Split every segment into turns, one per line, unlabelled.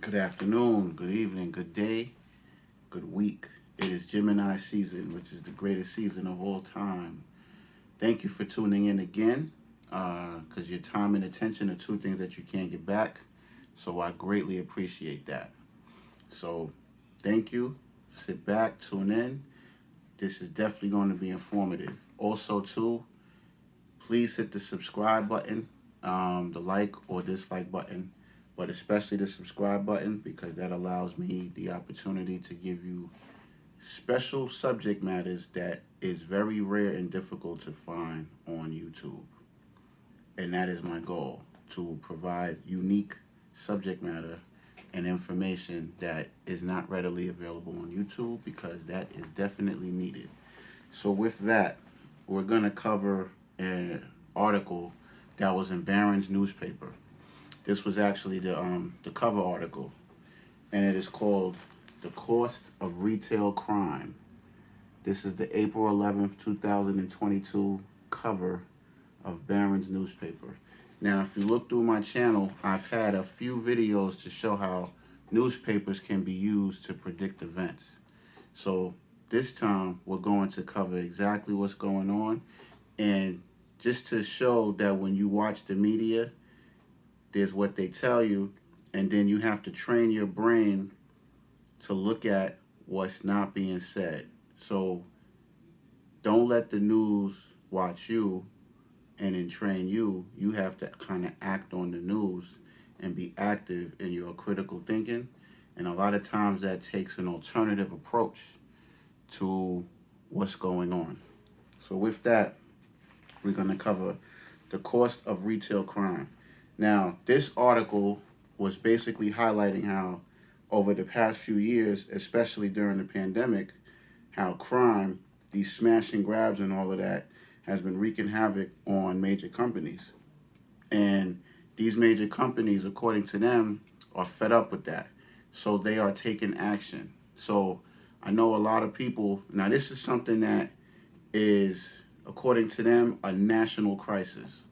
Good afternoon, good evening, good day, good week. It is Gemini season, which is the greatest season of all time. Thank you for tuning in again, because your time and attention are two things that you can't get back. So I greatly appreciate that. So thank you. Sit back, tune in. This is definitely going to be informative. Also, too, please hit the subscribe button, the like or dislike button, but especially the subscribe button because that allows me the opportunity to give you special subject matters that is very rare and difficult to find on YouTube. And that is my goal, to provide unique subject matter and information that is not readily available on YouTube because that is definitely needed. So with that, we're going to cover an article that was in Barron's newspaper. This was actually the cover article, and it is called "The Cost of Retail Crime." This is the April 11th, 2022 cover of Barron's newspaper. Now, if you look through my channel, I've had a few videos to show how newspapers can be used to predict events. So this time, we're going to cover exactly what's going on, and just to show that when you watch the media, there's what they tell you, and then you have to train your brain to look at what's not being said. So don't let the news watch you and entrain you. You have to kind of act on the news and be active in your critical thinking. And a lot of times that takes an alternative approach to what's going on. So with that, we're going to cover the cost of retail crime. Now, this article was basically highlighting how over the past few years, especially during the pandemic, how crime, these smash and grabs and all of that, has been wreaking havoc on major companies. And these major companies, according to them, are fed up with that. So they are taking action. So I know a lot of people, now this is something that is, according to them, a national crisis.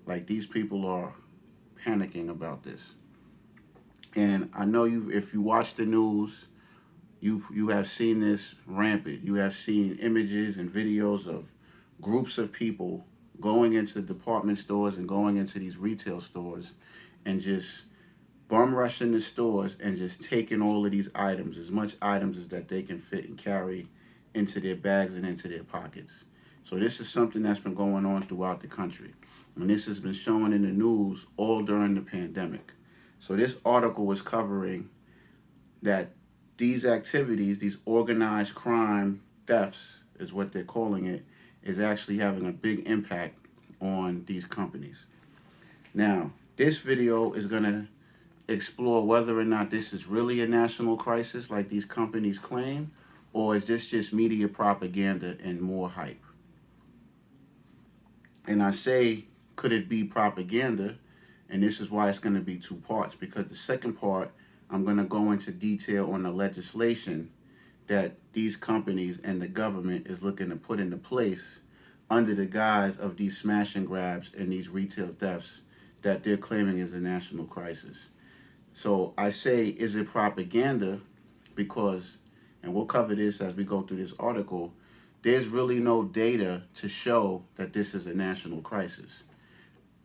Like these people are panicking about this. And I know if you watch the news, you have seen this rampant. You have seen images and videos of groups of people going into department stores and going into these retail stores and just bum rushing the stores and just taking all of these items, as much items as that they can fit and carry into their bags and into their pockets. So this is something that's been going on throughout the country. And this has been shown in the news all during the pandemic. So this article was covering that these activities, these organized crime thefts is what they're calling it, is actually having a big impact on these companies. Now, this video is going to explore whether or not this is really a national crisis like these companies claim, or is this just media propaganda and more hype? And I say, could it be propaganda? And this is why it's going to be two parts, because the second part, I'm going to go into detail on the legislation that these companies and the government is looking to put into place under the guise of these smash and grabs and these retail thefts that they're claiming is a national crisis. So I say, is it propaganda? Because, and we'll cover this as we go through this article, there's really no data to show that this is a national crisis.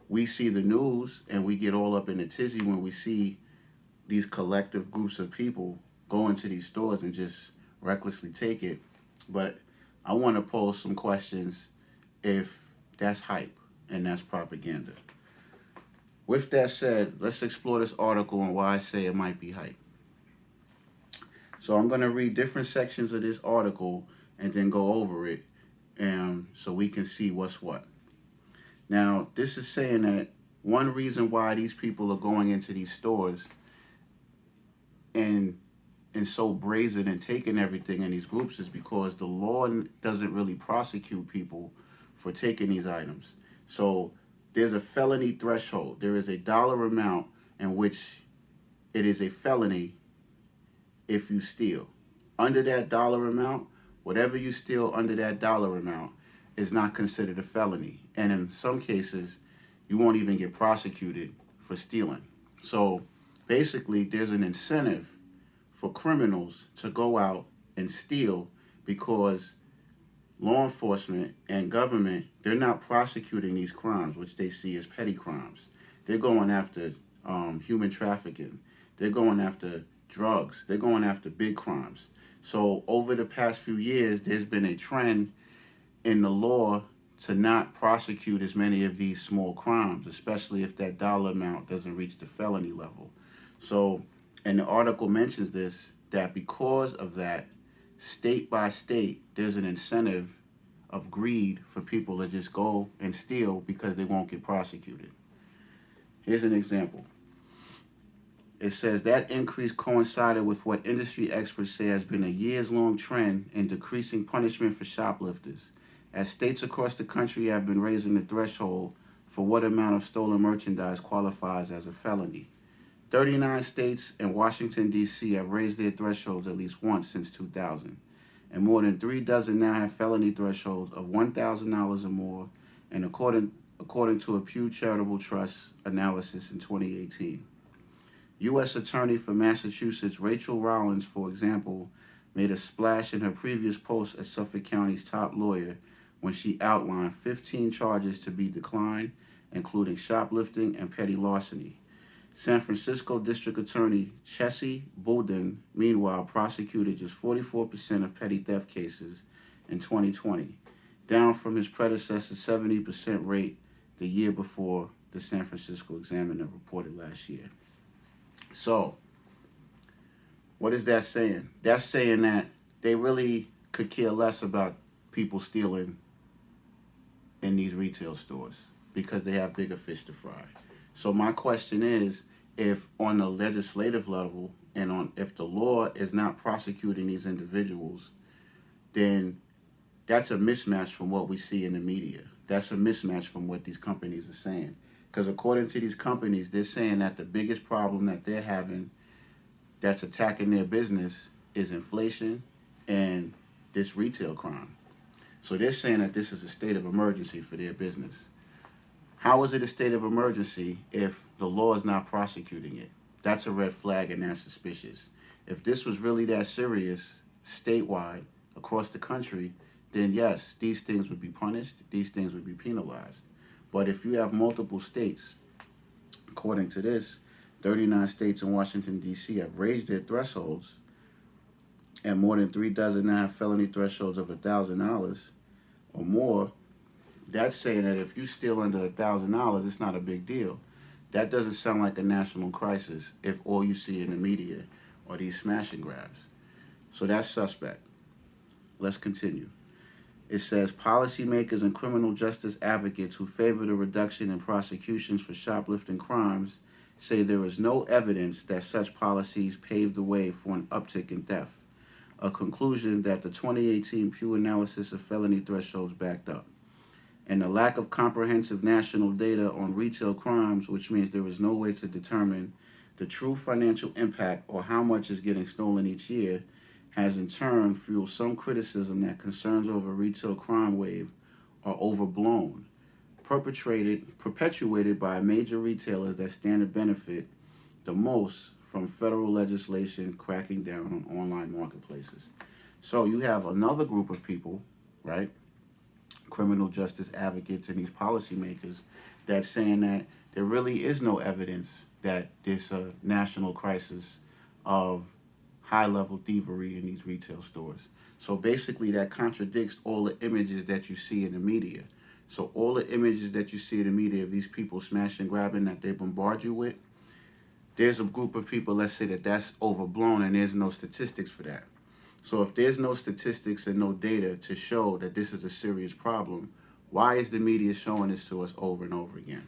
We see the news and we get all up in a tizzy when we see these collective groups of people go into these stores and just recklessly take it. But I want to pose some questions if that's hype and that's propaganda. With that said, let's explore this article and why I say it might be hype. So I'm going to read different sections of this article and then go over it so we can see what's what. Now, this is saying that one reason why these people are going into these stores and so brazen and taking everything in these groups is because the law doesn't really prosecute people for taking these items. So there's a felony threshold. There is a dollar amount in which it is a felony if you steal. Under that dollar amount, whatever you steal under that dollar amount is not considered a felony. And in some cases, you won't even get prosecuted for stealing. So basically there's an incentive for criminals to go out and steal because law enforcement and government, they're not prosecuting these crimes, which they see as petty crimes. They're going after human trafficking. They're going after drugs. They're going after big crimes. So over the past few years, there's been a trend in the law to not prosecute as many of these small crimes, especially if that dollar amount doesn't reach the felony level. So, and the article mentions this, that because of that, state by state, there's an incentive of greed for people to just go and steal because they won't get prosecuted. Here's an example. It says that increase coincided with what industry experts say has been a years-long trend in decreasing punishment for shoplifters, as states across the country have been raising the threshold for what amount of stolen merchandise qualifies as a felony. 39 states and Washington, D.C. have raised their thresholds at least once since 2000, and more than 3 dozen now have felony thresholds of $1,000 or more, and according to a Pew Charitable Trust analysis in 2018. U.S. Attorney for Massachusetts Rachel Rollins, for example, made a splash in her previous post as Suffolk County's top lawyer when she outlined 15 charges to be declined, including shoplifting and petty larceny. San Francisco District Attorney Chessie Boudin, meanwhile, prosecuted just 44% of petty theft cases in 2020, down from his predecessor's 70% rate the year before, the San Francisco Examiner reported last year. So, what is that saying? That's saying that they really could care less about people stealing in these retail stores because they have bigger fish to fry. So my question is, if on the legislative level and if the law is not prosecuting these individuals, then that's a mismatch from what we see in the media. That's a mismatch from what these companies are saying. Because according to these companies, they're saying that the biggest problem that they're having that's attacking their business is inflation and this retail crime. So they're saying that this is a state of emergency for their business. How is it a state of emergency if the law is not prosecuting it? That's a red flag and that's suspicious. If this was really that serious, statewide, across the country, then yes, these things would be punished, these things would be penalized. But if you have multiple states, according to this, 39 states and Washington, D.C. have raised their thresholds, and more than 3 dozen now have felony thresholds of $1,000 or more, that's saying that if you steal under $1,000, it's not a big deal. That doesn't sound like a national crisis if all you see in the media are these smash and grabs. So that's suspect. Let's continue. It says policymakers and criminal justice advocates who favor the reduction in prosecutions for shoplifting crimes say there is no evidence that such policies paved the way for an uptick in theft, a conclusion that the 2018 Pew analysis of felony thresholds backed up. And the lack of comprehensive national data on retail crimes, which means there is no way to determine the true financial impact or how much is getting stolen each year, has in turn fueled some criticism that concerns over retail crime wave are overblown, perpetuated by major retailers that stand to benefit the most from federal legislation cracking down on online marketplaces. So you have another group of people, right, criminal justice advocates and these policymakers, that's saying that there really is no evidence that there's a national crisis of high-level thievery in these retail stores. So basically that contradicts all the images that you see in the media. So all the images that you see in the media of these people smashing, grabbing that they bombard you with, there's a group of people, let's say that that's overblown and there's no statistics for that. So if there's no statistics and no data to show that this is a serious problem, why is the media showing this to us over and over again?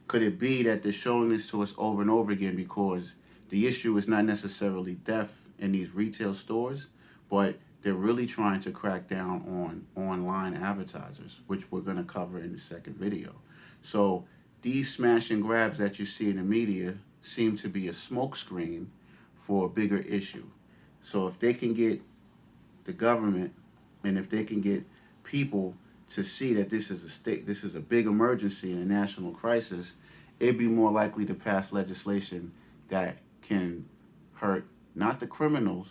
Could it be that they're showing this to us over and over again because the issue is not necessarily theft in these retail stores, but they're really trying to crack down on online advertisers, which we're going to cover in the second video. So these smash and grabs that you see in the media seem to be a smokescreen for a bigger issue. So if they can get the government and if they can get people to see that this is a big emergency and a national crisis, it'd be more likely to pass legislation that can hurt not the criminals,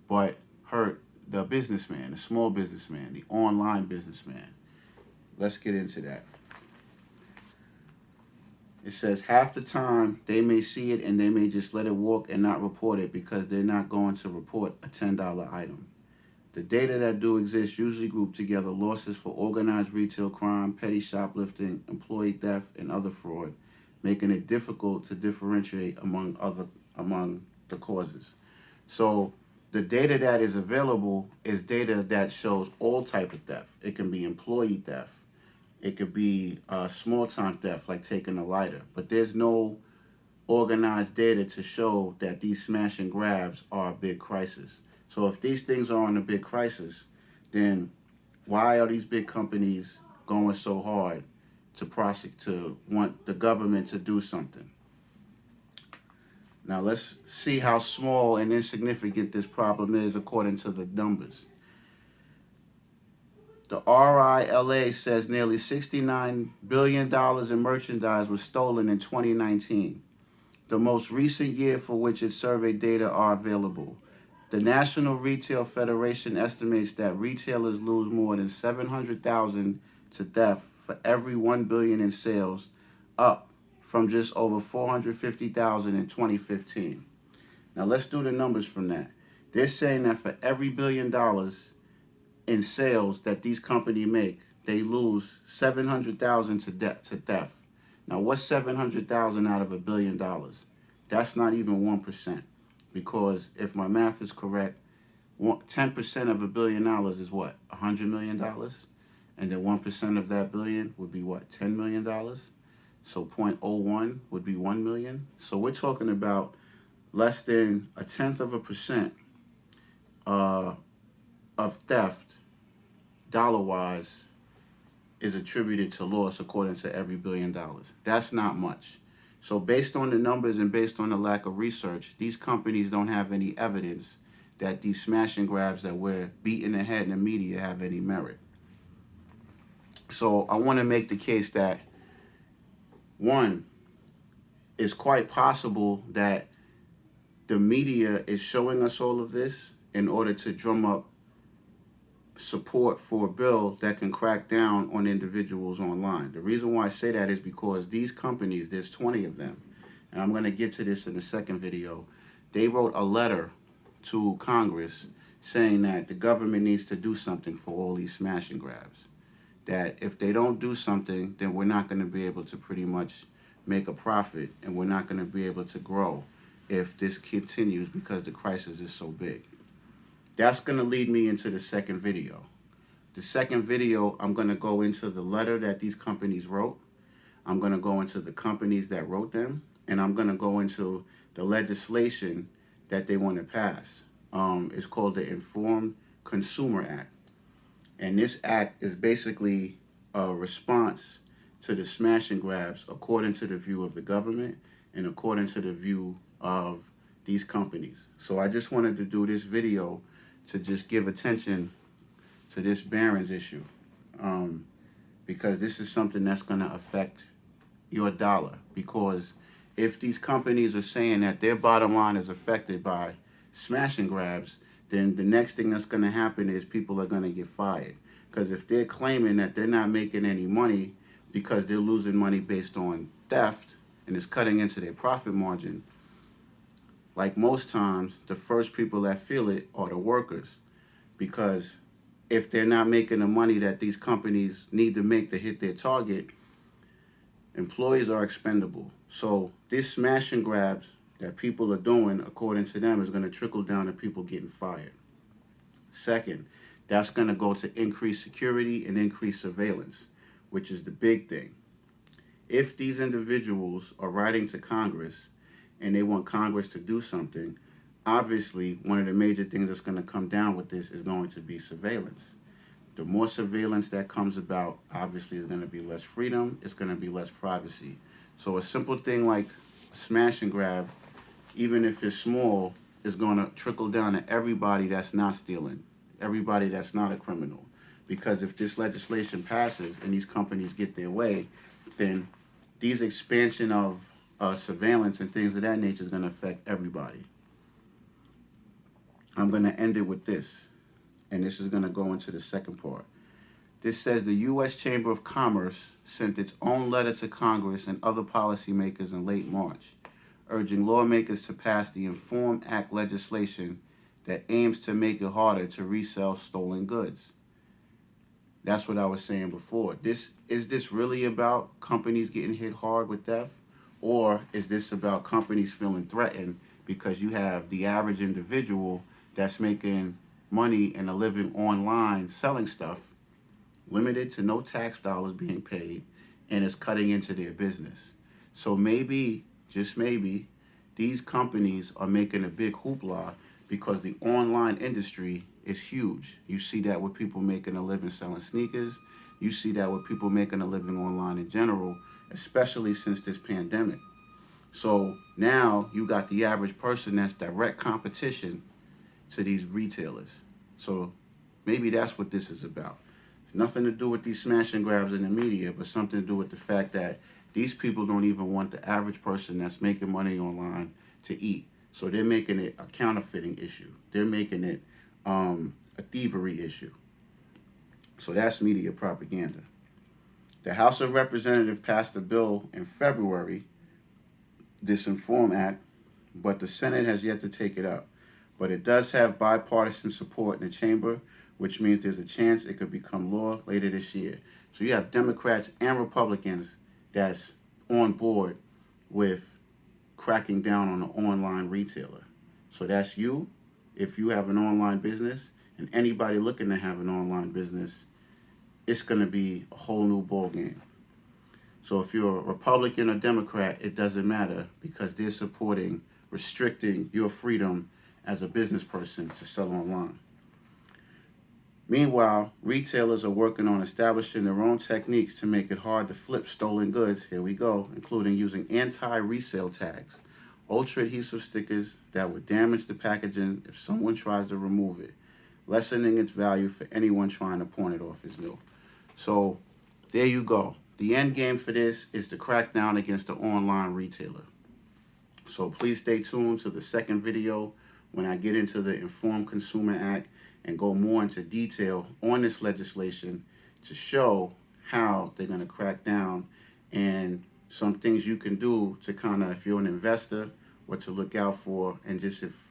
but hurt the businessman, the small businessman, the online businessman. Let's get into that. It says half the time they may see it and they may just let it walk and not report it because they're not going to report a $10 item. The data that do exist usually group together losses for organized retail crime, petty shoplifting, employee theft, and other fraud, making it difficult to differentiate among the causes. So the data that is available is data that shows all type of theft. It can be employee theft. It could be small time theft, like taking a lighter. But there's no organized data to show that these smash and grabs are a big crisis. So if these things are on a big crisis, then why are these big companies going so hard to prosecute, to want the government to do something? Now let's see how small and insignificant this problem is according to the numbers. The RILA says nearly $69 billion in merchandise was stolen in 2019, the most recent year for which its survey data are available. The National Retail Federation estimates that retailers lose more than $700,000 to theft for every $1 billion in sales, up from just over $450,000 in 2015. Now let's do the numbers from that. They're saying that for every $1 billion in sales that these companies make, they lose $700,000 to theft. Now, what's $700,000 out of $1 billion? That's not even 1%, because if my math is correct, 10% of $1 billion is what? $100 million, and then 1% of that billion would be what? $10 million. So 0.01 would be 1 million. So we're talking about less than 0.1% of theft, dollar-wise, is attributed to loss according to every $1 billion. That's not much. So based on the numbers and based on the lack of research, these companies don't have any evidence that these smash and grabs that we're beating ahead in the media have any merit. So I want to make the case that, one, it's quite possible that the media is showing us all of this in order to drum up support for a bill that can crack down on individuals online. The reason why I say that is because these companies, there's 20 of them, and I'm going to get to this in the second video. They wrote a letter to Congress saying that the government needs to do something for all these smash and grabs. That if they don't do something, then we're not going to be able to pretty much make a profit, and we're not going to be able to grow if this continues because the crisis is so big. That's going to lead me into the second video. The second video, I'm going to go into the letter that these companies wrote. I'm going to go into the companies that wrote them, and I'm going to go into the legislation that they want to pass. It's called the Informed Consumer Act. And this act is basically a response to the smash and grabs according to the view of the government and according to the view of these companies. So I just wanted to do this video to just give attention to this Barron's issue, because this is something that's going to affect your dollar. Because if these companies are saying that their bottom line is affected by smash and grabs, then the next thing that's going to happen is people are going to get fired. Because if they're claiming that they're not making any money because they're losing money based on theft and it's cutting into their profit margin, like most times, the first people that feel it are the workers. Because if they're not making the money that these companies need to make to hit their target, employees are expendable. So this smash and grabs that people are doing, according to them, is going to trickle down to people getting fired. Second, that's going to go to increased security and increased surveillance, which is the big thing. If these individuals are writing to Congress and they want Congress to do something, obviously one of the major things that's going to come down with this is going to be surveillance. The more surveillance that comes about, obviously, is going to be less freedom, it's going to be less privacy. So a simple thing like a smash and grab, even if it's small, is going to trickle down to everybody that's not stealing, everybody that's not a criminal. Because if this legislation passes and these companies get their way, then these expansion of surveillance and things of that nature is going to affect everybody. I'm going to end it with this, and this is going to go into the second part. This says the U.S. Chamber of Commerce sent its own letter to Congress and other policymakers in late March, urging lawmakers to pass the Inform Act legislation that aims to make it harder to resell stolen goods. That's what I was saying before. Is this really about companies getting hit hard with theft? Or is this about companies feeling threatened because you have the average individual that's making money and a living online selling stuff, limited to no tax dollars being paid, and is cutting into their business? So maybe, just maybe, these companies are making a big hoopla because the online industry is huge. You see that with people making a living selling sneakers. You see that with people making a living online in general, especially since this pandemic. So now you got the average person that's direct competition to these retailers. So maybe that's what this is about. It's nothing to do with these smash and grabs in the media, but something to do with the fact that these people don't even want the average person that's making money online to eat. So they're making it a counterfeiting issue. They're making it a thievery issue. So that's media propaganda. The House of Representatives passed a bill in February, this Inform Act, but the Senate has yet to take it up. But it does have bipartisan support in the chamber, which means there's a chance it could become law later this year. So you have Democrats and Republicans that's on board with cracking down on an online retailer. So that's you, if you have an online business, and anybody looking to have an online business, it's going to be a whole new ball game. So if you're a Republican or Democrat, it doesn't matter because they're supporting restricting your freedom as a business person to sell online. Meanwhile, retailers are working on establishing their own techniques to make it hard to flip stolen goods, here we go, including using anti-resale tags, ultra-adhesive stickers that would damage the packaging if someone tries to remove it, lessening its value for anyone trying to pawn it off as new. So there you go. The end game for this is to crack down against the online retailer. So please stay tuned to the second video when I get into the Informed Consumer Act and go more into detail on this legislation to show how they're going to crack down and some things you can do to kind of, if you're an investor, what to look out for, and just if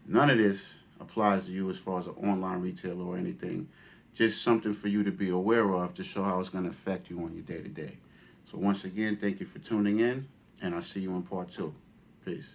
none of this applies to you as far as an online retailer or anything, just something for you to be aware of to show how it's going to affect you on your day-to-day. So once again, thank you for tuning in, and I'll see you in part 2. Peace.